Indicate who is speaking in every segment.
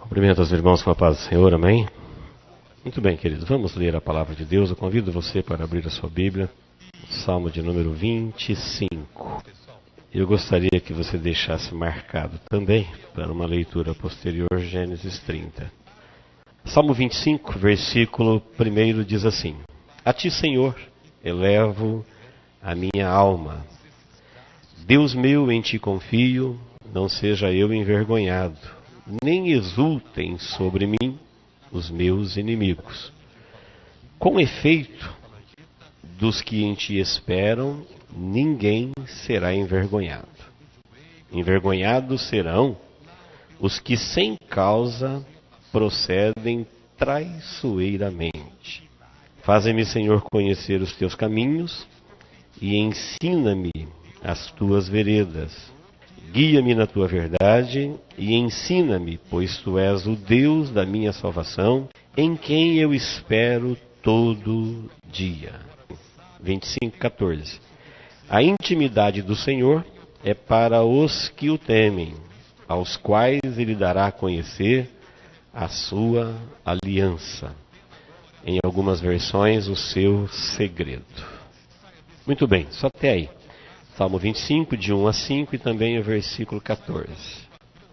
Speaker 1: Cumprimento os irmãos com a paz do Senhor, amém? Muito bem, queridos, vamos ler a palavra de Deus. Eu convido você para abrir a sua Bíblia, Salmo de número 25. Eu gostaria que você deixasse marcado também, para uma leitura posterior, Gênesis 30. Salmo 25, versículo 1 diz assim: A ti, Senhor, elevo a minha alma. Deus meu, em ti confio, não seja eu envergonhado, nem exultem sobre mim os meus inimigos. Com efeito, dos que em ti esperam, ninguém será envergonhado. Envergonhados serão os que sem causa procedem traiçoeiramente. Faze-me, Senhor, conhecer os teus caminhos e ensina-me as tuas veredas. Guia-me na tua verdade e ensina-me, pois tu és o Deus da minha salvação, em quem eu espero todo dia. 25:14. A intimidade do Senhor é para os que o temem, aos quais ele dará a conhecer a sua aliança. Em algumas versões, o seu segredo. Muito bem, só até aí. Salmo 25, de 1 a 5 e também o versículo 14.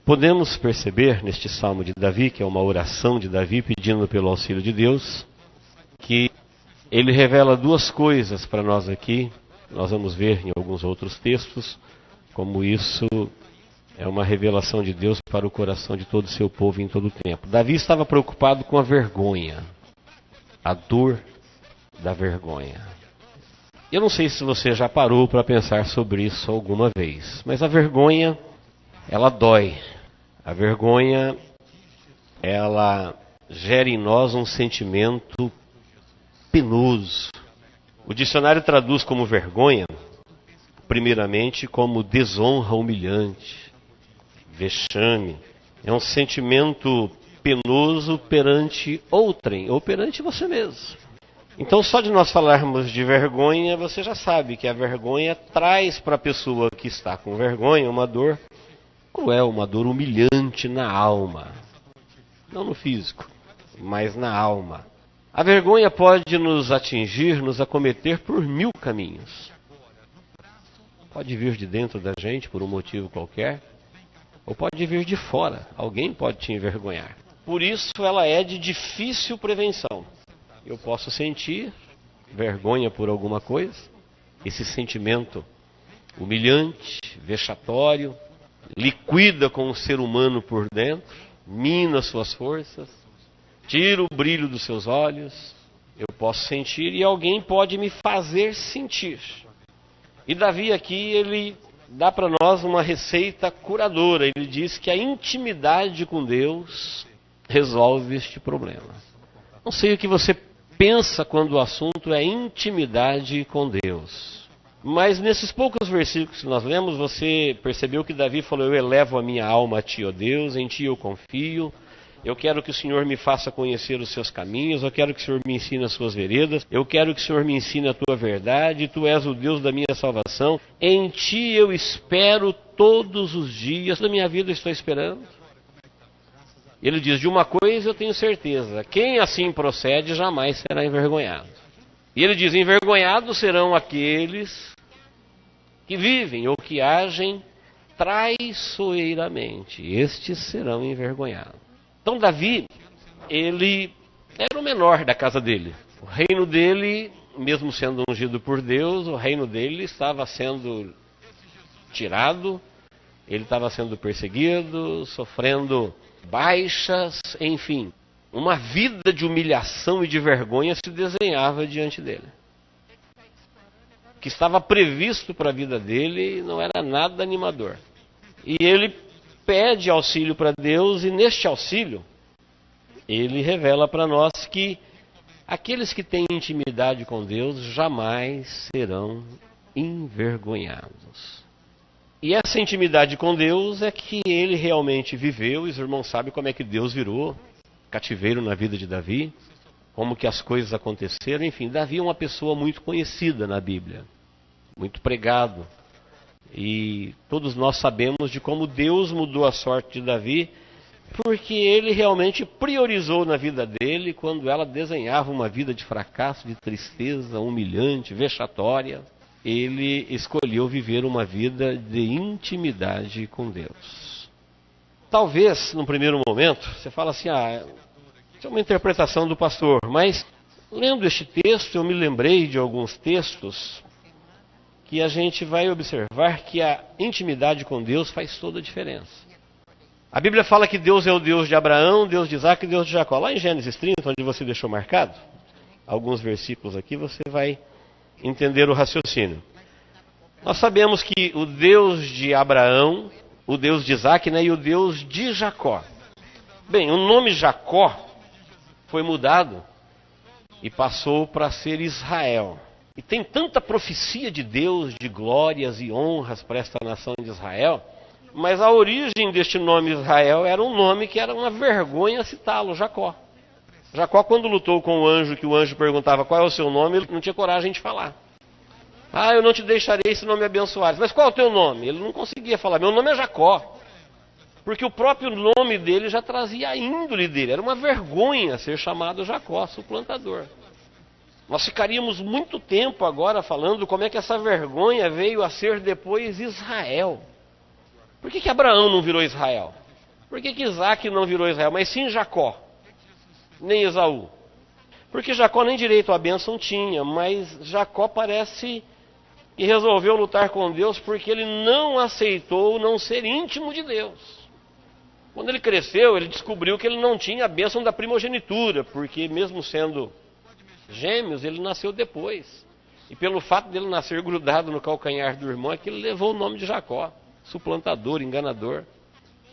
Speaker 1: Podemos perceber neste Salmo de Davi, que é uma oração de Davi pedindo pelo auxílio de Deus, que ele revela duas coisas para nós aqui. Nós vamos ver em alguns outros textos como isso é uma revelação de Deus para o coração de todo o seu povo em todo o tempo. Davi estava preocupado com a vergonha, a dor da vergonha. Eu não sei se você já parou para pensar sobre isso alguma vez, mas a vergonha, ela dói. A vergonha, ela gera em nós um sentimento penoso. O dicionário traduz como vergonha, primeiramente, como desonra humilhante, vexame. É um sentimento penoso perante outrem, ou perante você mesmo. Então, só de nós falarmos de vergonha, você já sabe que a vergonha traz para a pessoa que está com vergonha uma dor cruel, uma dor humilhante na alma. Não no físico, mas na alma. A vergonha pode nos atingir, nos acometer por 1000 caminhos. Pode vir de dentro da gente por um motivo qualquer, ou pode vir de fora. Alguém pode te envergonhar. Por isso, ela é de difícil prevenção. Eu posso sentir vergonha por alguma coisa, esse sentimento humilhante, vexatório, liquida com o ser humano por dentro, mina suas forças, tira o brilho dos seus olhos. Eu posso sentir e alguém pode me fazer sentir. E Davi aqui, ele dá para nós uma receita curadora. Ele diz que a intimidade com Deus resolve este problema. Não sei o que você pensa quando o assunto é intimidade com Deus. Mas nesses poucos versículos que nós lemos, você percebeu que Davi falou: eu elevo a minha alma a ti, ó Deus, em ti eu confio. Eu quero que o Senhor me faça conhecer os seus caminhos, eu quero que o Senhor me ensine as suas veredas, eu quero que o Senhor me ensine a tua verdade, tu és o Deus da minha salvação, em ti eu espero todos os dias da minha vida, eu estou esperando. Ele diz: de uma coisa eu tenho certeza, quem assim procede jamais será envergonhado. E ele diz: envergonhados serão aqueles que vivem ou que agem traiçoeiramente, estes serão envergonhados. Então Davi, ele era o menor da casa dele. O reino dele, mesmo sendo ungido por Deus, o reino dele estava sendo tirado, ele estava sendo perseguido, sofrendo baixas, enfim, uma vida de humilhação e de vergonha se desenhava diante dele. O que estava previsto para a vida dele não era nada animador. E ele pede auxílio para Deus, e neste auxílio ele revela para nós que aqueles que têm intimidade com Deus jamais serão envergonhados. E essa intimidade com Deus é que ele realmente viveu. Os irmãos sabem como é que Deus virou cativeiro na vida de Davi, como que as coisas aconteceram. Enfim, Davi é uma pessoa muito conhecida na Bíblia, muito pregado. E todos nós sabemos de como Deus mudou a sorte de Davi porque ele realmente priorizou na vida dele quando ela desenhava uma vida de fracasso, de tristeza, humilhante, vexatória. Ele escolheu viver uma vida de intimidade com Deus. Talvez, num primeiro momento, você fala assim, isso é uma interpretação do pastor, mas lendo este texto, eu me lembrei de alguns textos que a gente vai observar que a intimidade com Deus faz toda a diferença. A Bíblia fala que Deus é o Deus de Abraão, Deus de Isaac e Deus de Jacó. Lá em Gênesis 30, onde você deixou marcado, alguns versículos aqui, você vai entender o raciocínio. Nós sabemos que o Deus de Abraão, o Deus de Isaac, e o Deus de Jacó. Bem, o nome Jacó foi mudado e passou para ser Israel. E tem tanta profecia de Deus, de glórias e honras para esta nação de Israel, mas a origem deste nome Israel era um nome que era uma vergonha citá-lo, Jacó. Jacó, quando lutou com o anjo, que o anjo perguntava qual é o seu nome, ele não tinha coragem de falar. Eu não te deixarei se não me abençoares. Mas qual é o teu nome? Ele não conseguia falar, meu nome é Jacó. Porque o próprio nome dele já trazia a índole dele. Era uma vergonha ser chamado Jacó, suplantador. Nós ficaríamos muito tempo agora falando como é que essa vergonha veio a ser depois Israel. Por que Abraão não virou Israel? Por que Isaac não virou Israel? Mas sim Jacó, nem Esaú. Porque Jacó nem direito à bênção tinha, mas Jacó parece que resolveu lutar com Deus porque ele não aceitou não ser íntimo de Deus. Quando ele cresceu, ele descobriu que ele não tinha a bênção da primogenitura, porque mesmo sendo gêmeos, ele nasceu depois. E pelo fato dele nascer grudado no calcanhar do irmão, é que ele levou o nome de Jacó, suplantador, enganador.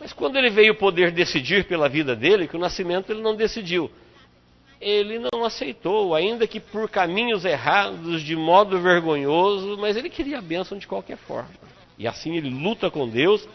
Speaker 1: Mas quando ele veio poder decidir pela vida dele, que o nascimento ele não decidiu, ele não aceitou, ainda que por caminhos errados, de modo vergonhoso, mas ele queria a bênção de qualquer forma. E assim ele luta com Deus,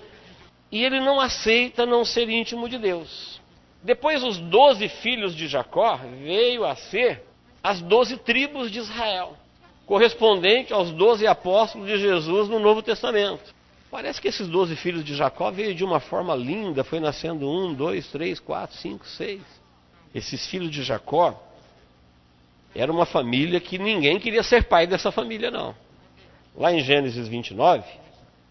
Speaker 1: e ele não aceita não ser íntimo de Deus. Depois os 12 filhos de Jacó veio a ser as 12 tribos de Israel, correspondente aos 12 apóstolos de Jesus no Novo Testamento. Parece que esses 12 filhos de Jacó veio de uma forma linda, foi nascendo 1, 2, 3, 4, 5, 6. Esses filhos de Jacó, era uma família que ninguém queria ser pai dessa família, não. Lá em Gênesis 29,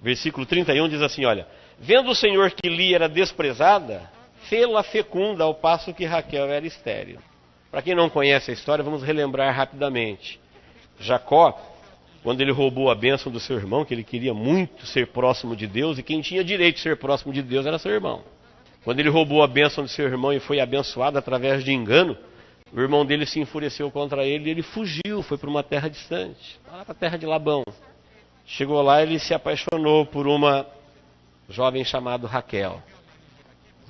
Speaker 1: versículo 31, diz assim, olha, vendo o Senhor que Lia era desprezada, fê-la fecunda ao passo que Raquel era estéril. Para quem não conhece a história, vamos relembrar rapidamente. Jacó, quando ele roubou a bênção do seu irmão, que ele queria muito ser próximo de Deus, e quem tinha direito de ser próximo de Deus era seu irmão. Quando ele roubou a bênção do seu irmão e foi abençoado através de engano, o irmão dele se enfureceu contra ele e ele fugiu, foi para uma terra distante, lá para a terra de Labão. Chegou lá, ele se apaixonou por uma jovem chamada Raquel.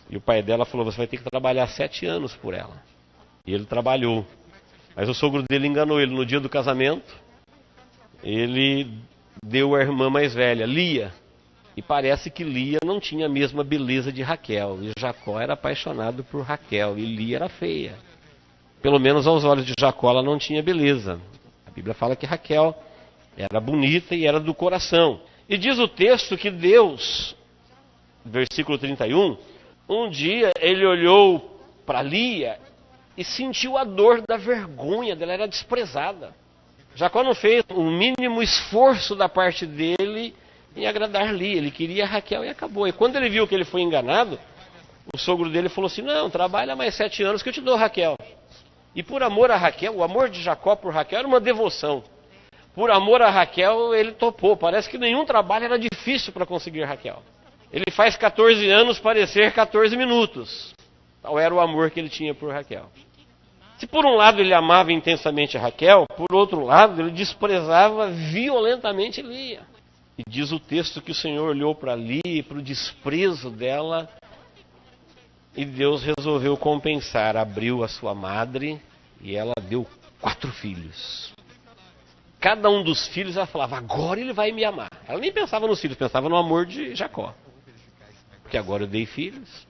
Speaker 1: E o pai dela falou, você vai ter que trabalhar 7 anos por ela. E ele trabalhou. Mas o sogro dele enganou ele no dia do casamento. Ele deu a irmã mais velha, Lia. E parece que Lia não tinha a mesma beleza de Raquel. E Jacó era apaixonado por Raquel. E Lia era feia. Pelo menos aos olhos de Jacó ela não tinha beleza. A Bíblia fala que Raquel era bonita e era do coração. E diz o texto que Deus, versículo 31, um dia ele olhou para Lia e sentiu a dor da vergonha dela, era desprezada. Jacó não fez o mínimo esforço da parte dele em agradar Lia, ele queria Raquel e acabou. E quando ele viu que ele foi enganado, o sogro dele falou assim, não, trabalha mais 7 anos que eu te dou Raquel. E por amor a Raquel, o amor de Jacó por Raquel era uma devoção. Por amor a Raquel, ele topou. Parece que nenhum trabalho era difícil para conseguir Raquel. Ele faz 14 anos parecer 14 minutos. Tal era o amor que ele tinha por Raquel. Se por um lado ele amava intensamente a Raquel, por outro lado ele desprezava violentamente Lia. E diz o texto que o Senhor olhou para Lia e para o desprezo dela, e Deus resolveu compensar, abriu a sua madre e ela deu 4 filhos. Cada um dos filhos ela falava, agora ele vai me amar. Ela nem pensava nos filhos, pensava no amor de Jacó. Porque agora eu dei filhos.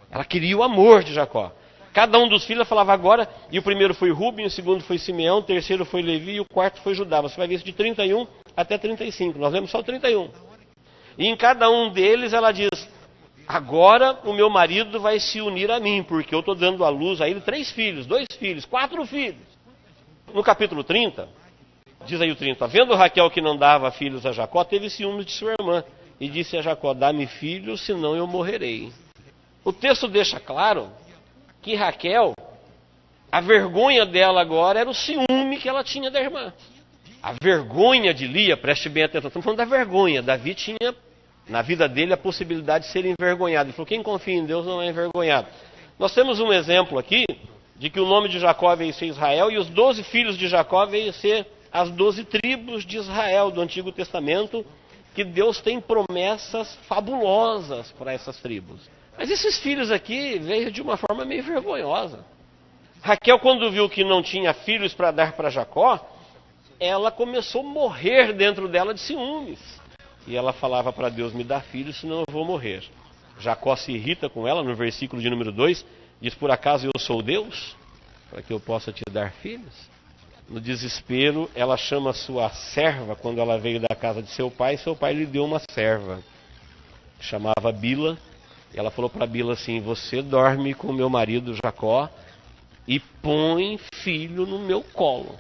Speaker 1: Ela queria o amor de Jacó. Cada um dos filhos ela falava agora, e o primeiro foi Rúben, o segundo foi Simeão, o terceiro foi Levi e o quarto foi Judá. Você vai ver isso de 31 até 35, nós lemos só o 31. E em cada um deles ela diz, agora o meu marido vai se unir a mim, porque eu estou dando à luz a ele 3 filhos, 2 filhos, 4 filhos. No capítulo 30, diz aí o 30, vendo Raquel que não dava filhos a Jacó, teve ciúmes de sua irmã, e disse a Jacó, dá-me filhos, senão eu morrerei. O texto deixa claro que Raquel, a vergonha dela agora era o ciúme que ela tinha da irmã. A vergonha de Lia, preste bem atenção, estamos falando da vergonha. Davi tinha, na vida dele, a possibilidade de ser envergonhado. Ele falou, quem confia em Deus não é envergonhado. Nós temos um exemplo aqui, de que o nome de Jacó veio ser Israel, e os 12 filhos de Jacó veio ser as 12 tribos de Israel, do Antigo Testamento, que Deus tem promessas fabulosas para essas tribos. Mas esses filhos aqui veio de uma forma meio vergonhosa. Raquel, quando viu que não tinha filhos para dar para Jacó, ela começou a morrer dentro dela de ciúmes. E ela falava para Deus, me dá filhos, senão eu vou morrer. Jacó se irrita com ela, no versículo de número 2, diz, por acaso eu sou Deus, para que eu possa te dar filhos? No desespero, ela chama sua serva, quando ela veio da casa de seu pai lhe deu uma serva, chamava Bila, e ela falou para Bila assim, você dorme com meu marido Jacó, e põe filho no meu colo.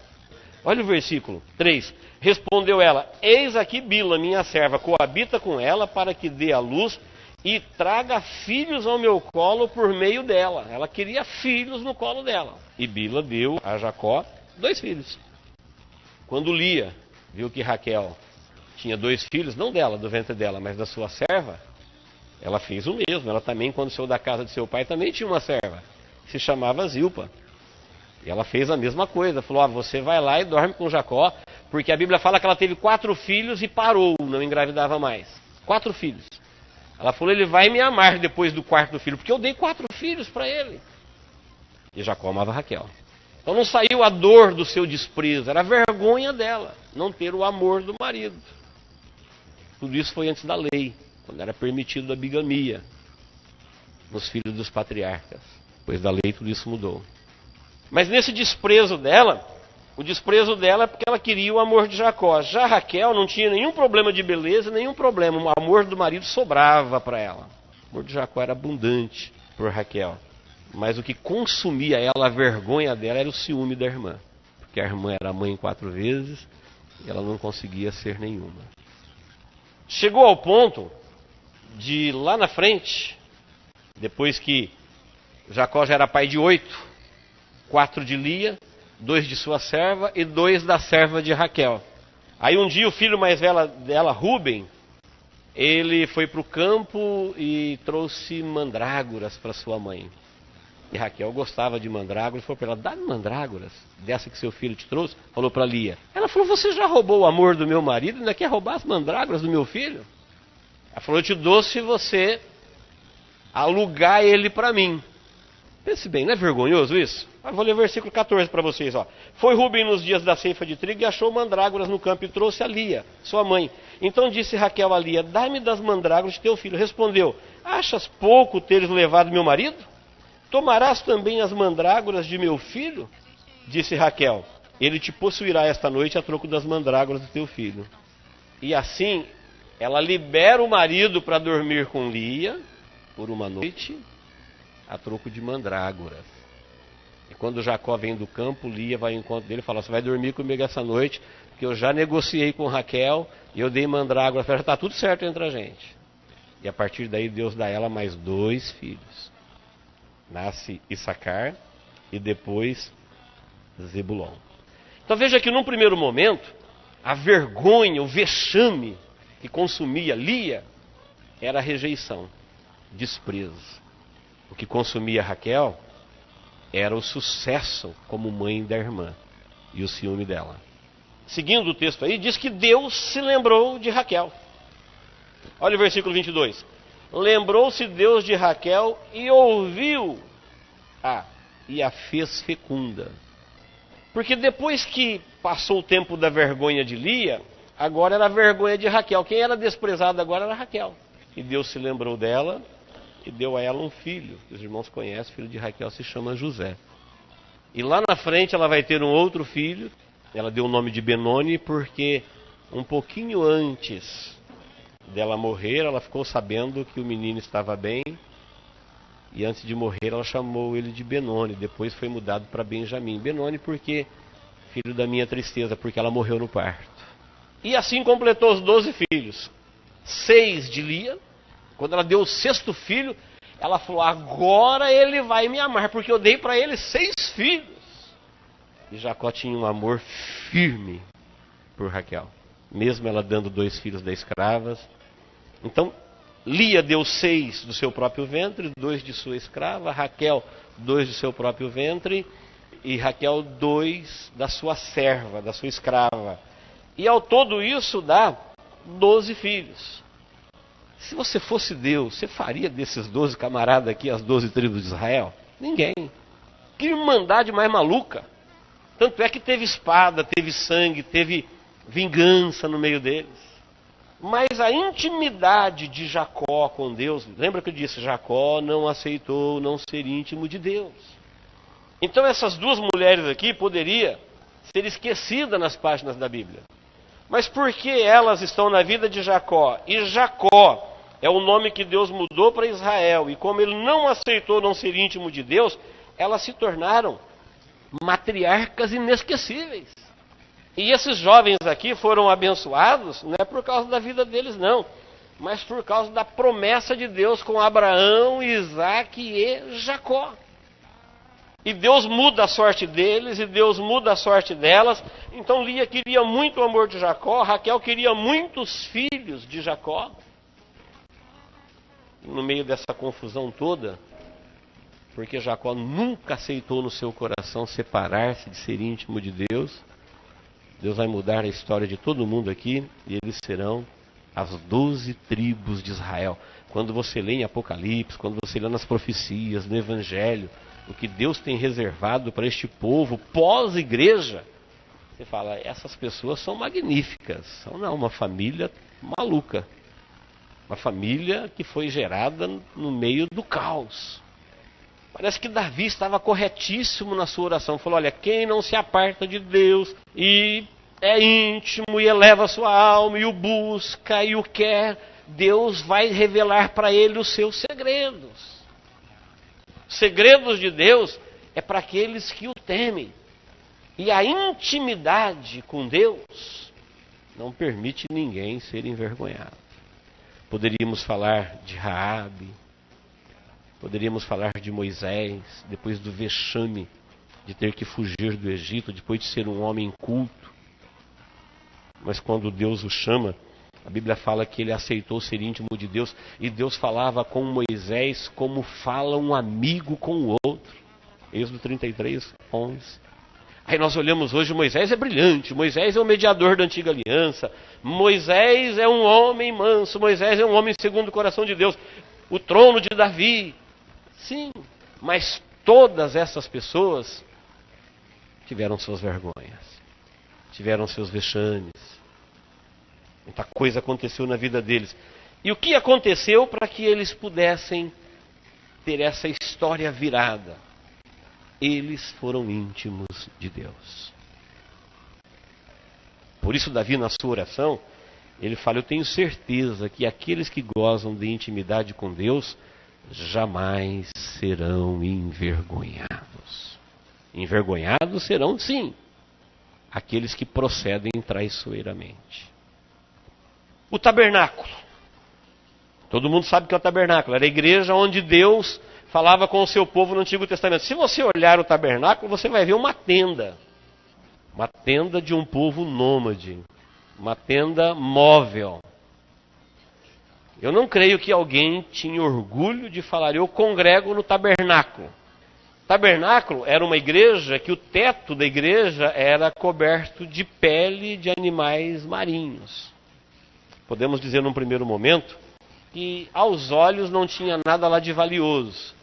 Speaker 1: Olha o versículo 3. Respondeu ela, eis aqui Bila, minha serva, coabita com ela para que dê à luz e traga filhos ao meu colo por meio dela. Ela queria filhos no colo dela. E Bila deu a Jacó 2 filhos. Quando Lia viu que Raquel tinha 2 filhos, não dela, do ventre dela, mas da sua serva, ela fez o mesmo. Ela também, quando saiu da casa de seu pai, também tinha uma serva, que se chamava Zilpa. E ela fez a mesma coisa, falou, você vai lá e dorme com Jacó, porque a Bíblia fala que ela teve 4 filhos e parou, não engravidava mais. 4 filhos. Ela falou, ele vai me amar depois do 4º filho, porque eu dei 4 filhos para ele. E Jacó amava Raquel. Então não saiu a dor do seu desprezo, era a vergonha dela, não ter o amor do marido. Tudo isso foi antes da lei, quando era permitido a bigamia nos filhos dos patriarcas. Depois da lei tudo isso mudou. Mas nesse desprezo dela, o desprezo dela é porque ela queria o amor de Jacó. Já Raquel não tinha nenhum problema de beleza, nenhum problema. O amor do marido sobrava para ela. O amor de Jacó era abundante por Raquel. Mas o que consumia ela, a vergonha dela, era o ciúme da irmã. Porque a irmã era mãe 4 vezes e ela não conseguia ser nenhuma. Chegou ao ponto de, lá na frente, depois que Jacó já era pai de 8, 4 de Lia, 2 de sua serva e 2 da serva de Raquel. Aí um dia o filho mais velho dela, Ruben, ele foi para o campo e trouxe mandrágoras para sua mãe. E Raquel gostava de mandrágoras, falou para ela, dá-me mandrágoras, dessa que seu filho te trouxe, falou para Lia. Ela falou, você já roubou o amor do meu marido, ainda quer roubar as mandrágoras do meu filho? Ela falou, eu te dou se você alugar ele para mim. Pense bem, não é vergonhoso isso? Vou ler o versículo 14 para vocês. Foi Ruben nos dias da ceifa de trigo e achou mandrágoras no campo e trouxe a Lia, sua mãe. Então disse Raquel a Lia, dá-me das mandrágoras de teu filho. Respondeu, achas pouco teres levado meu marido? Tomarás também as mandrágoras de meu filho? Disse Raquel, ele te possuirá esta noite a troco das mandrágoras do teu filho. E assim, ela libera o marido para dormir com Lia por uma noite, a troco de mandrágoras. E quando Jacó vem do campo, Lia vai ao encontro dele e fala, você vai dormir comigo essa noite, porque eu já negociei com Raquel, e eu dei mandrágoras, já está tudo certo entre a gente. E a partir daí Deus dá a ela mais 2 filhos. Nasce Issacar e depois Zebulon. Então veja que num primeiro momento, a vergonha, o vexame que consumia Lia era a rejeição, desprezo. O que consumia Raquel era o sucesso como mãe da irmã e o ciúme dela. Seguindo o texto aí, diz que Deus se lembrou de Raquel. Olha o versículo 22. Lembrou-se Deus de Raquel e ouviu e a fez fecunda. Porque depois que passou o tempo da vergonha de Lia, agora era a vergonha de Raquel. Quem era desprezado agora era Raquel. E Deus se lembrou dela e deu a ela um filho, que os irmãos conhecem, o filho de Raquel se chama José. E lá na frente ela vai ter um outro filho, ela deu o nome de Benoni, porque um pouquinho antes dela morrer, ela ficou sabendo que o menino estava bem, e antes de morrer ela chamou ele de Benoni, depois foi mudado para Benjamim. Benoni porque filho da minha tristeza, porque ela morreu no parto. E assim completou os 12 filhos. 6 de Lia. Quando ela deu o 6º filho, ela falou: agora ele vai me amar, porque eu dei para ele 6 filhos. E Jacó tinha um amor firme por Raquel, mesmo ela dando 2 filhos da escravas. Então Lia deu 6 do seu próprio ventre, 2 de sua escrava. Raquel 2 do seu próprio ventre, e Raquel 2 da sua serva, da sua escrava. E ao todo isso dá 12 filhos. Se você fosse Deus, você faria desses 12 camaradas aqui as 12 tribos de Israel? Ninguém. Que irmandade mais maluca. Tanto é que teve espada, teve sangue, teve vingança no meio deles. Mas a intimidade de Jacó com Deus, lembra que eu disse, Jacó não aceitou não ser íntimo de Deus. Então essas 2 mulheres aqui poderiam ser esquecidas nas páginas da Bíblia. Mas por que elas estão na vida de Jacó? E Jacó é o nome que Deus mudou para Israel. E como ele não aceitou não ser íntimo de Deus, elas se tornaram matriarcas inesquecíveis. E esses jovens aqui foram abençoados, não é por causa da vida deles não, mas por causa da promessa de Deus com Abraão, Isaque e Jacó. E Deus muda a sorte deles, e Deus muda a sorte delas. Então Lia queria muito o amor de Jacó, Raquel queria muitos filhos de Jacó. E no meio dessa confusão toda, porque Jacó nunca aceitou no seu coração separar-se de ser íntimo de Deus, Deus vai mudar a história de todo mundo aqui, e eles serão as 12 tribos de Israel. Quando você lê em Apocalipse, quando você lê nas profecias, no Evangelho, o que Deus tem reservado para este povo pós-igreja, você fala, essas pessoas são magníficas, são uma família maluca, uma família que foi gerada no meio do caos. Parece que Davi estava corretíssimo na sua oração, falou, olha, quem não se aparta de Deus e é íntimo e eleva a sua alma e o busca e o quer, Deus vai revelar para ele os seus segredos. Segredos de Deus é para aqueles que o temem. E a intimidade com Deus não permite ninguém ser envergonhado. Poderíamos falar de Raabe, poderíamos falar de Moisés, depois do vexame de ter que fugir do Egito, depois de ser um homem culto. Mas quando Deus o chama, a Bíblia fala que ele aceitou ser íntimo de Deus, e Deus falava com Moisés como fala um amigo com o outro. Êxodo 33, 11. Aí nós olhamos hoje, Moisés é brilhante, Moisés é o mediador da antiga aliança, Moisés é um homem manso, Moisés é um homem segundo o coração de Deus, o trono de Davi. Sim, mas todas essas pessoas tiveram suas vergonhas, tiveram seus vexames. Muita coisa aconteceu na vida deles. E o que aconteceu para que eles pudessem ter essa história virada? Eles foram íntimos de Deus. Por isso Davi, na sua oração, ele fala, eu tenho certeza que aqueles que gozam de intimidade com Deus jamais serão envergonhados. Envergonhados serão, sim, aqueles que procedem traiçoeiramente. O tabernáculo. Todo mundo sabe que é o tabernáculo. Era a igreja onde Deus falava com o seu povo no Antigo Testamento. Se você olhar o tabernáculo, você vai ver uma tenda. Uma tenda de um povo nômade. Uma tenda móvel. Eu não creio que alguém tinha orgulho de falar, eu congrego no tabernáculo. Tabernáculo era uma igreja que o teto da igreja era coberto de pele de animais marinhos. Podemos dizer num primeiro momento que aos olhos não tinha nada lá de valioso.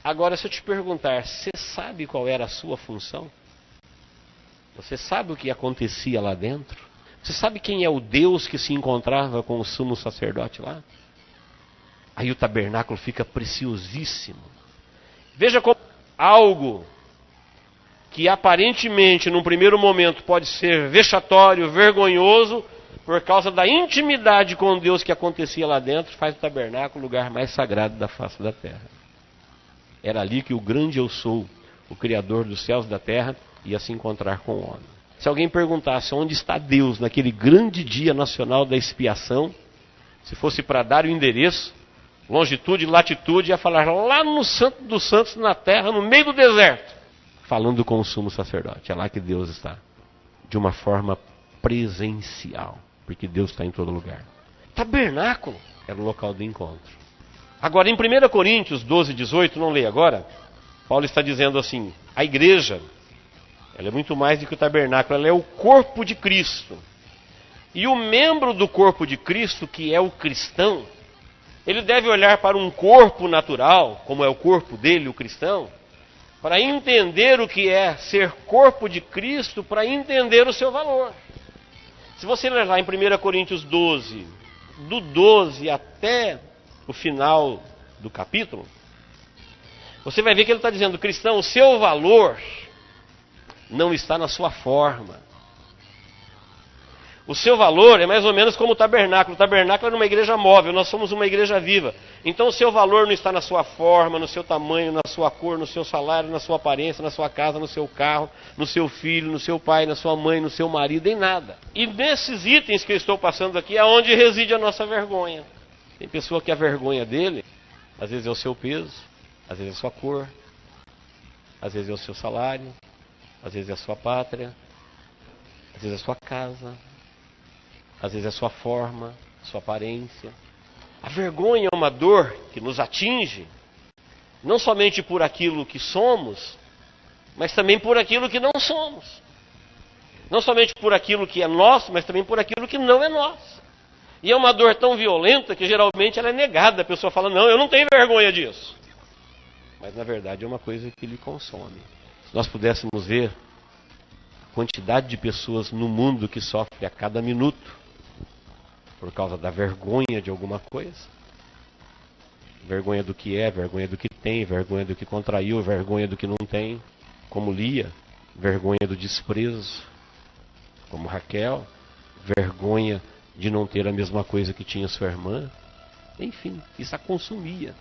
Speaker 1: Agora, se eu te perguntar, você sabe qual era a sua função? Você sabe o que acontecia lá dentro? Você sabe quem é o Deus que se encontrava com o sumo sacerdote lá? Aí o tabernáculo fica preciosíssimo. Veja como algo que aparentemente, num primeiro momento, pode ser vexatório, vergonhoso, por causa da intimidade com Deus que acontecia lá dentro, faz o tabernáculo o lugar mais sagrado da face da terra. Era ali que o grande eu sou, o Criador dos céus e da terra, ia se encontrar com o homem. Se alguém perguntasse onde está Deus naquele grande dia nacional da expiação, se fosse para dar o endereço, longitude e latitude, ia falar lá no Santo dos Santos, na terra, no meio do deserto, falando com o sumo sacerdote. É lá que Deus está, de uma forma presencial, porque Deus está em todo lugar. Tabernáculo era o local do encontro. Agora, em 1 Coríntios 12, 18, não leio agora, Paulo está dizendo assim, a igreja, ela é muito mais do que o tabernáculo, ela é o corpo de Cristo. E o membro do corpo de Cristo, que é o cristão, ele deve olhar para um corpo natural, como é o corpo dele, o cristão, para entender o que é ser corpo de Cristo, para entender o seu valor. Se você ler lá em 1 Coríntios 12, do 12 até o final do capítulo, você vai ver que ele está dizendo, cristão, o seu valor não está na sua forma. O seu valor é mais ou menos como o tabernáculo. O tabernáculo é uma igreja móvel, nós somos uma igreja viva. Então o seu valor não está na sua forma, no seu tamanho, na sua cor, no seu salário, na sua aparência, na sua casa, no seu carro, no seu filho, no seu pai, na sua mãe, no seu marido, em nada. E nesses itens que eu estou passando aqui é onde reside a nossa vergonha. Tem pessoa que a vergonha dele, às vezes é o seu peso, às vezes é a sua cor, às vezes é o seu salário, às vezes é a sua pátria, às vezes é a sua casa, às vezes é a sua forma, a sua aparência. A vergonha é uma dor que nos atinge, não somente por aquilo que somos, mas também por aquilo que não somos. Não somente por aquilo que é nosso, mas também por aquilo que não é nosso. E é uma dor tão violenta que geralmente ela é negada. A pessoa fala, não, eu não tenho vergonha disso. Mas na verdade é uma coisa que lhe consome. Se nós pudéssemos ver a quantidade de pessoas no mundo que sofrem a cada minuto, por causa da vergonha de alguma coisa. Vergonha do que é, vergonha do que tem, vergonha do que contraiu, vergonha do que não tem, como Lia. Vergonha do desprezo, como Raquel. Vergonha de não ter a mesma coisa que tinha sua irmã. Enfim, isso a consumia.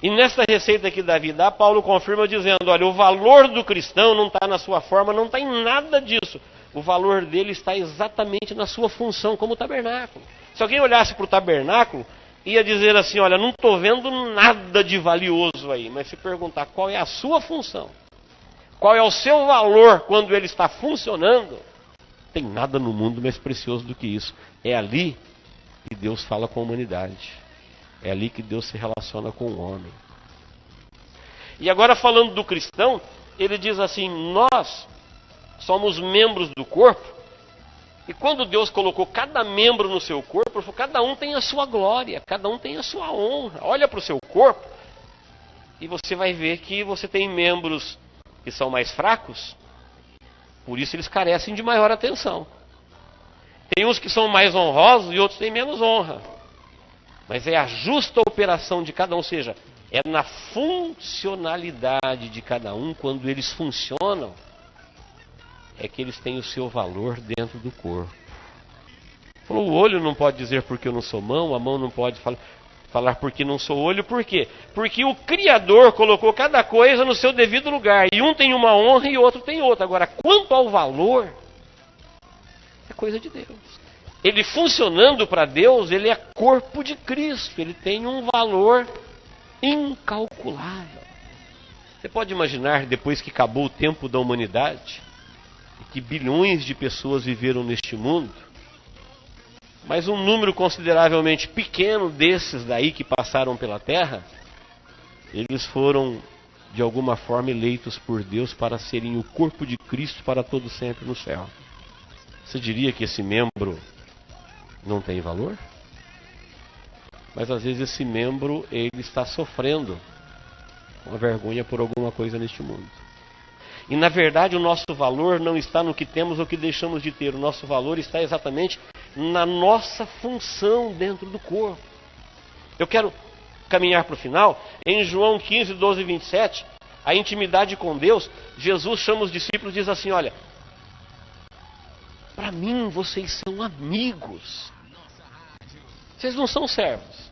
Speaker 1: E nessa receita que Davi dá, Paulo confirma dizendo, olha, o valor do cristão não está na sua forma, não está em nada disso. O valor dele está exatamente na sua função como tabernáculo. Se alguém olhasse para o tabernáculo, ia dizer assim, olha, não estou vendo nada de valioso aí. Mas se perguntar qual é a sua função, qual é o seu valor quando ele está funcionando, não tem nada no mundo mais precioso do que isso. É ali que Deus fala com a humanidade. É ali que Deus se relaciona com o homem. E agora falando do cristão, ele diz assim, nós somos membros do corpo, e quando Deus colocou cada membro no seu corpo, cada um tem a sua glória, cada um tem a sua honra. Olha para o seu corpo, e você vai ver que você tem membros que são mais fracos, por isso eles carecem de maior atenção. Tem uns que são mais honrosos e outros têm menos honra. Mas é a justa operação de cada um, ou seja, é na funcionalidade de cada um, quando eles funcionam, é que eles têm o seu valor dentro do corpo. O olho não pode dizer porque eu não sou mão, a mão não pode falar porque não sou olho, por quê? Porque o Criador colocou cada coisa no seu devido lugar, e um tem uma honra e o outro tem outra. Agora, quanto ao valor, é coisa de Deus. Ele funcionando para Deus, ele é corpo de Cristo, ele tem um valor incalculável. Você pode imaginar, depois que acabou o tempo da humanidade, que bilhões de pessoas viveram neste mundo, mas um número consideravelmente pequeno desses daí que passaram pela terra, eles foram de alguma forma eleitos por Deus para serem o corpo de Cristo para todo sempre no céu. Você diria que esse membro não tem valor? Mas às vezes esse membro ele está sofrendo uma vergonha por alguma coisa neste mundo. E na verdade o nosso valor não está no que temos ou que deixamos de ter. O nosso valor está exatamente na nossa função dentro do corpo. Eu quero caminhar para o final. Em João 15, 12 e 27, a intimidade com Deus, Jesus chama os discípulos e diz assim, olha, Para mim, vocês são amigos. Vocês não são servos.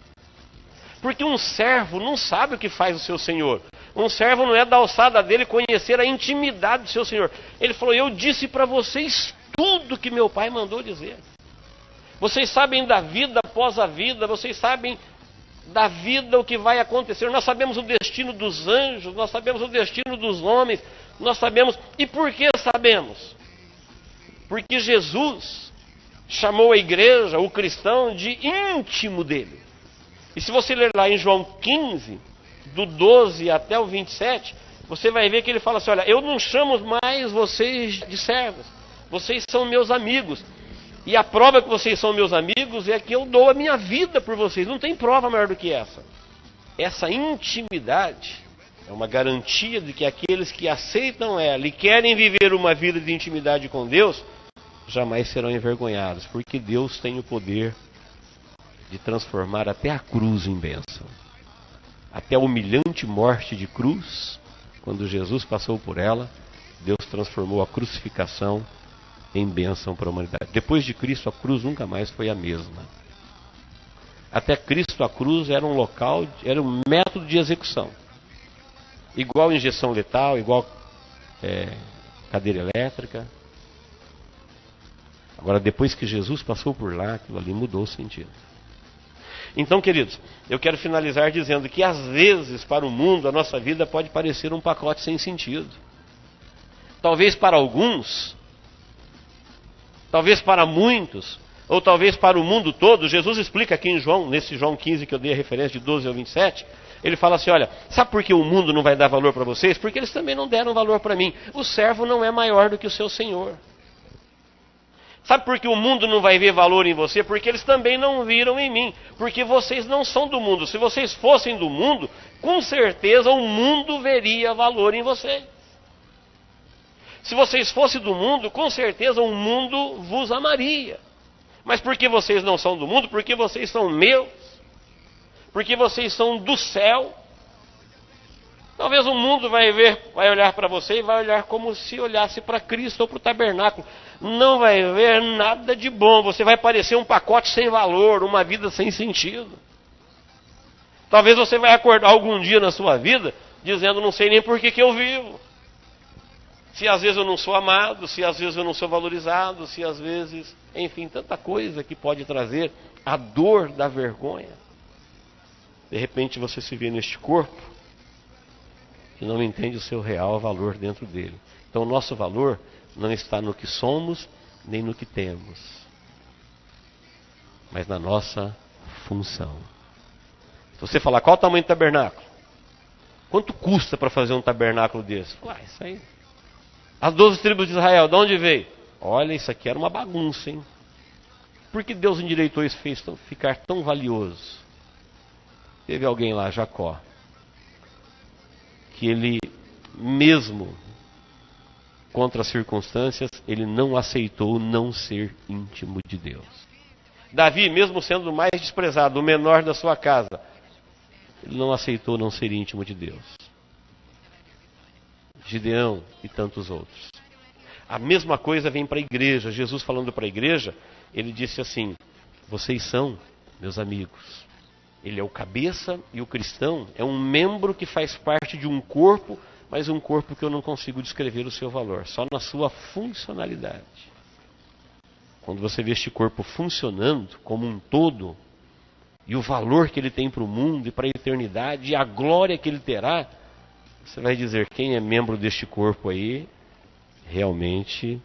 Speaker 1: Porque um servo não sabe o que faz o seu senhor. Um servo não é da alçada dele conhecer a intimidade do seu senhor. Ele falou, eu disse para vocês tudo que meu pai mandou dizer. Vocês sabem da vida após a vida, vocês sabem da vida o que vai acontecer. Nós sabemos o destino dos anjos, nós sabemos o destino dos homens, nós sabemos. E por que sabemos? Porque Jesus chamou a igreja, o cristão, de íntimo dele. E se você ler lá em João 15, do 12 até o 27, você vai ver que ele fala assim, olha, eu não chamo mais vocês de servos, vocês são meus amigos. E a prova que vocês são meus amigos é que eu dou a minha vida por vocês. Não tem prova maior do que essa. Essa intimidade é uma garantia de que aqueles que aceitam ela e querem viver uma vida de intimidade com Deus, jamais serão envergonhados, porque Deus tem o poder de transformar até a cruz em bênção. Até a humilhante morte de cruz, quando Jesus passou por ela, Deus transformou a crucificação em bênção para a humanidade. Depois de Cristo, a cruz nunca mais foi a mesma. Até Cristo, a cruz era um local, era um método de execução. Igual injeção letal, igual cadeira elétrica. Agora, depois que Jesus passou por lá, aquilo ali mudou o sentido. Então, queridos, eu quero finalizar dizendo que às vezes para o mundo a nossa vida pode parecer um pacote sem sentido. Talvez para alguns, talvez para muitos, ou talvez para o mundo todo. Jesus explica aqui em João, nesse João 15 que eu dei a referência de 12 ao 27, ele fala assim, olha, sabe por que o mundo não vai dar valor para vocês? Porque eles também não deram valor para mim. O servo não é maior do que o seu senhor. Sabe por que o mundo não vai ver valor em você? Porque eles também não viram em mim. Porque vocês não são do mundo. Se vocês fossem do mundo, com certeza o mundo veria valor em vocês. Se vocês fossem do mundo, com certeza o mundo vos amaria. Mas porque vocês não são do mundo, porque vocês são meus, porque vocês são do céu, talvez o mundo vai olhar para você e vai olhar como se olhasse para Cristo ou para o tabernáculo. Não vai ver nada de bom. Você vai parecer um pacote sem valor, uma vida sem sentido. Talvez você vai acordar algum dia na sua vida dizendo, não sei nem por que eu vivo. Se às vezes eu não sou amado, se às vezes eu não sou valorizado, se às vezes, enfim, tanta coisa que pode trazer a dor da vergonha. De repente você se vê neste corpo e não entende o seu real valor dentro dele. Então o nosso valor não está no que somos, nem no que temos, mas na nossa função. Se você falar, qual o tamanho do tabernáculo? Quanto custa para fazer um tabernáculo desse? Isso aí. As 12 tribos de Israel, de onde veio? Olha, isso aqui era uma bagunça, hein? Por que Deus endireitou isso, fez ficar tão valioso? Teve alguém lá, Jacó, que ele, mesmo contra as circunstâncias, ele não aceitou não ser íntimo de Deus. Davi, mesmo sendo o mais desprezado, o menor da sua casa, ele não aceitou não ser íntimo de Deus. Gideão e tantos outros. A mesma coisa vem para a igreja. Jesus falando para a igreja, ele disse assim, vocês são meus amigos. Ele é o cabeça e o cristão é um membro que faz parte de um corpo, mas um corpo que eu não consigo descrever o seu valor, só na sua funcionalidade. Quando você vê este corpo funcionando como um todo, e o valor que ele tem para o mundo e para a eternidade, e a glória que ele terá, você vai dizer, quem é membro deste corpo aí, realmente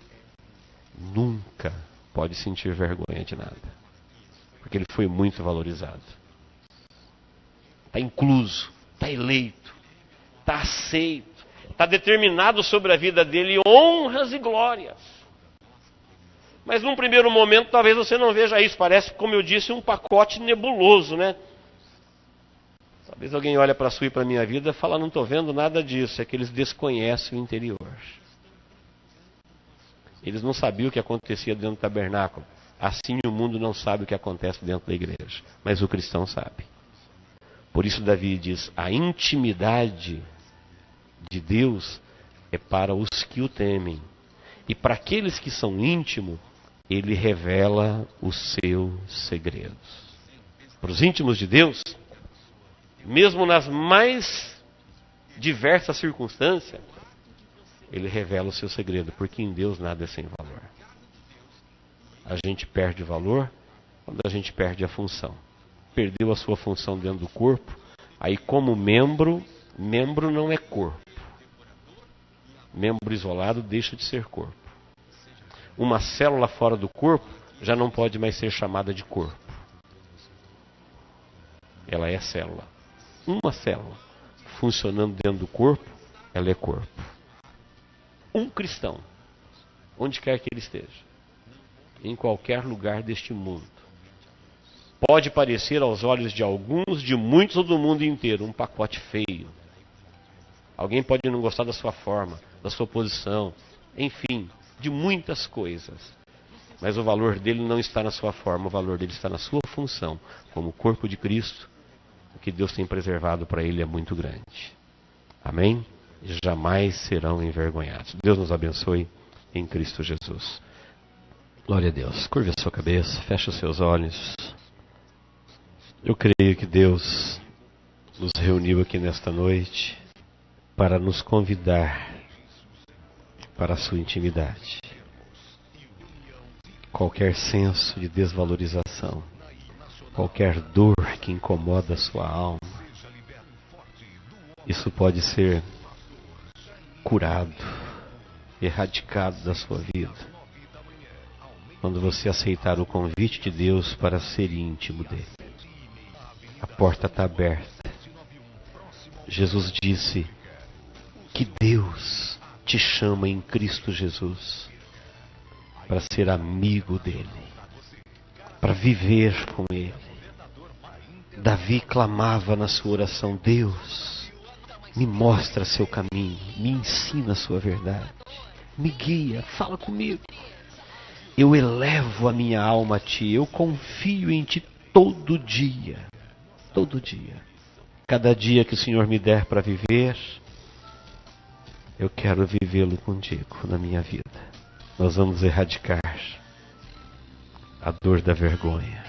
Speaker 1: nunca pode sentir vergonha de nada. Porque ele foi muito valorizado. Está incluso, está eleito, está aceito, está determinado sobre a vida dele honras e glórias. Mas num primeiro momento talvez você não veja isso, parece, como eu disse, um pacote nebuloso, né? Talvez alguém olhe para a sua e para a minha vida e fala, não estou vendo nada disso, é que eles desconhecem o interior. Eles não sabiam o que acontecia dentro do tabernáculo. Assim o mundo não sabe o que acontece dentro da igreja, mas o cristão sabe. Por isso Davi diz, a intimidade de Deus é para os que o temem. E para aqueles que são íntimos, Ele revela os seus segredos. Para os íntimos de Deus, mesmo nas mais diversas circunstâncias, Ele revela o seu segredo, porque em Deus nada é sem valor. A gente perde valor quando a gente perde a função. Perdeu a sua função dentro do corpo, aí como membro não é corpo. Membro isolado deixa de ser corpo. Uma célula fora do corpo já não pode mais ser chamada de corpo. Ela é célula. Uma célula funcionando dentro do corpo, ela é corpo. Um cristão, onde quer que ele esteja, em qualquer lugar deste mundo, pode parecer aos olhos de alguns, de muitos ou do mundo inteiro, um pacote feio. Alguém pode não gostar da sua forma, da sua posição, enfim, de muitas coisas. Mas o valor dele não está na sua forma, o valor dele está na sua função. Como corpo de Cristo, o que Deus tem preservado para ele é muito grande. Amém? Jamais serão envergonhados. Deus nos abençoe em Cristo Jesus. Glória a Deus. Curve a sua cabeça, feche os seus olhos. Eu creio que Deus nos reuniu aqui nesta noite para nos convidar para a sua intimidade. Qualquer senso de desvalorização, qualquer dor que incomoda a sua alma, isso pode ser curado, erradicado da sua vida, quando você aceitar o convite de Deus para ser íntimo dele. A porta está aberta. Jesus disse que Deus te chama em Cristo Jesus para ser amigo dele, para viver com ele. Davi clamava na sua oração: Deus, me mostra seu caminho, me ensina a sua verdade, me guia, fala comigo. Eu elevo a minha alma a ti, eu confio em ti todo dia. Todo dia. Cada dia que o Senhor me der para viver, eu quero vivê-lo contigo na minha vida. Nós vamos erradicar a dor da vergonha.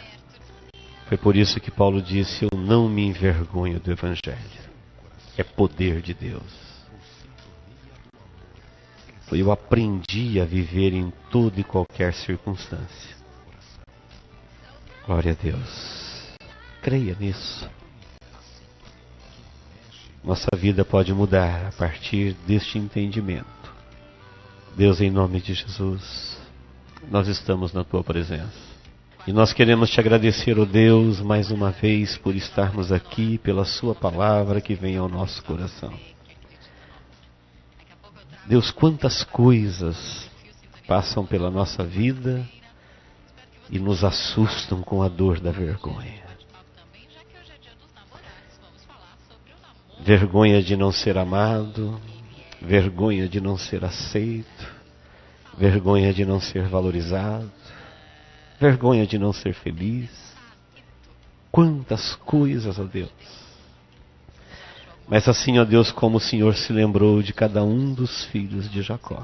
Speaker 1: Foi por isso que Paulo disse: eu não me envergonho do Evangelho. É poder de Deus. Eu aprendi a viver em toda e qualquer circunstância. Glória a Deus. Creia nisso. Nossa vida pode mudar a partir deste entendimento. Deus, em nome de Jesus, nós estamos na Tua presença. E nós queremos Te agradecer, ó Deus, mais uma vez por estarmos aqui, pela Sua palavra que vem ao nosso coração. Deus, quantas coisas passam pela nossa vida e nos assustam com a dor da vergonha. Vergonha de não ser amado, vergonha de não ser aceito, vergonha de não ser valorizado, vergonha de não ser feliz. Quantas coisas, ó Deus. Mas assim, ó Deus, como o Senhor se lembrou de cada um dos filhos de Jacó.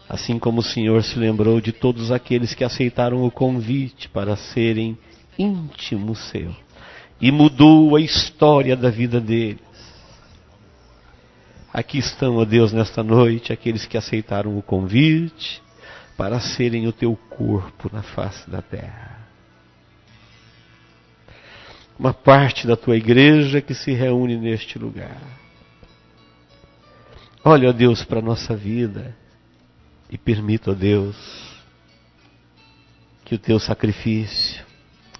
Speaker 1: Assim como o Senhor se lembrou de todos aqueles que aceitaram o convite para serem íntimos seu. E mudou a história da vida deles. Aqui estão, ó Deus, nesta noite, aqueles que aceitaram o convite para serem o teu corpo na face da terra. Uma parte da tua igreja que se reúne neste lugar. Olha, ó Deus, para a nossa vida e permita, ó Deus, que o teu sacrifício,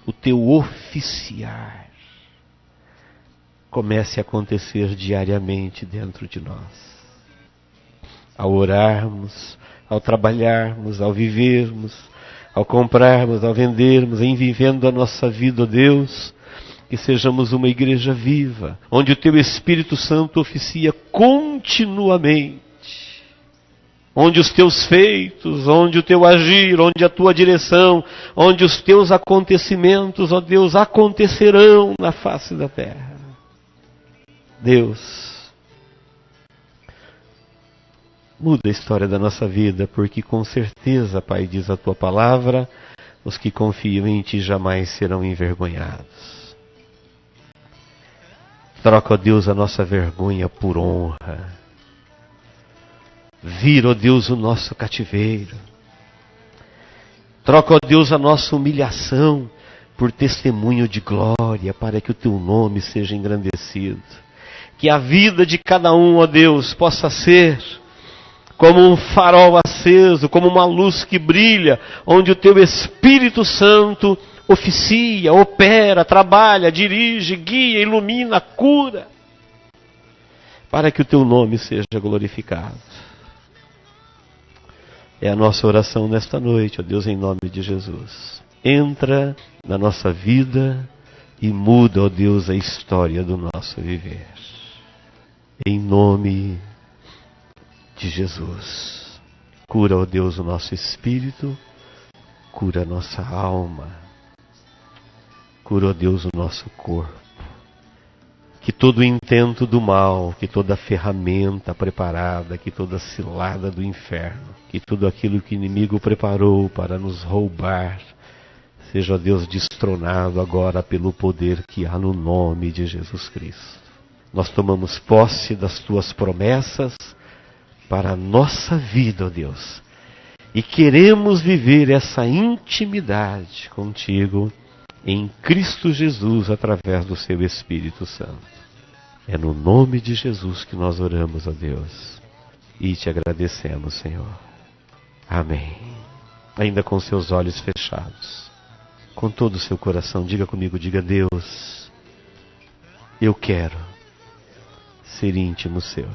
Speaker 1: o teu oficiar, comece a acontecer diariamente dentro de nós. Ao orarmos, ao trabalharmos, ao vivermos, ao comprarmos, ao vendermos, em vivendo a nossa vida, ó Deus, que sejamos uma igreja viva, onde o Teu Espírito Santo oficia continuamente, onde os Teus feitos, onde o Teu agir, onde a Tua direção, onde os Teus acontecimentos, ó Deus, acontecerão na face da terra. Deus, Muda a história da nossa vida, porque com certeza, Pai, diz a Tua palavra, os que confiam em Ti jamais serão envergonhados. Troca, ó Deus, a nossa vergonha por honra. Vira, ó Deus, o nosso cativeiro. Troca, ó Deus, a nossa humilhação por testemunho de glória, para que o Teu nome seja engrandecido. Que a vida de cada um, ó Deus, possa ser como um farol aceso, como uma luz que brilha, onde o Teu Espírito Santo oficia, opera, trabalha, dirige, guia, ilumina, cura, para que o Teu nome seja glorificado. É a nossa oração nesta noite, ó Deus, em nome de Jesus. Entra na nossa vida e muda, ó Deus, a história do nosso viver. Em nome de Jesus. Cura, ó Deus, o nosso espírito, cura a nossa alma, cura, ó Deus, o nosso corpo. Que todo o intento do mal, que toda ferramenta preparada, que toda cilada do inferno, que tudo aquilo que o inimigo preparou para nos roubar, seja, ó Deus, destronado agora pelo poder que há no nome de Jesus Cristo. Nós tomamos posse das Tuas promessas para a nossa vida, ó Deus. E queremos viver essa intimidade contigo em Cristo Jesus através do Seu Espírito Santo. É no nome de Jesus que nós oramos, ó Deus. E Te agradecemos, Senhor. Amém. Ainda com seus olhos fechados, com todo o seu coração, diga comigo, diga: Deus, eu quero ser íntimo Seu.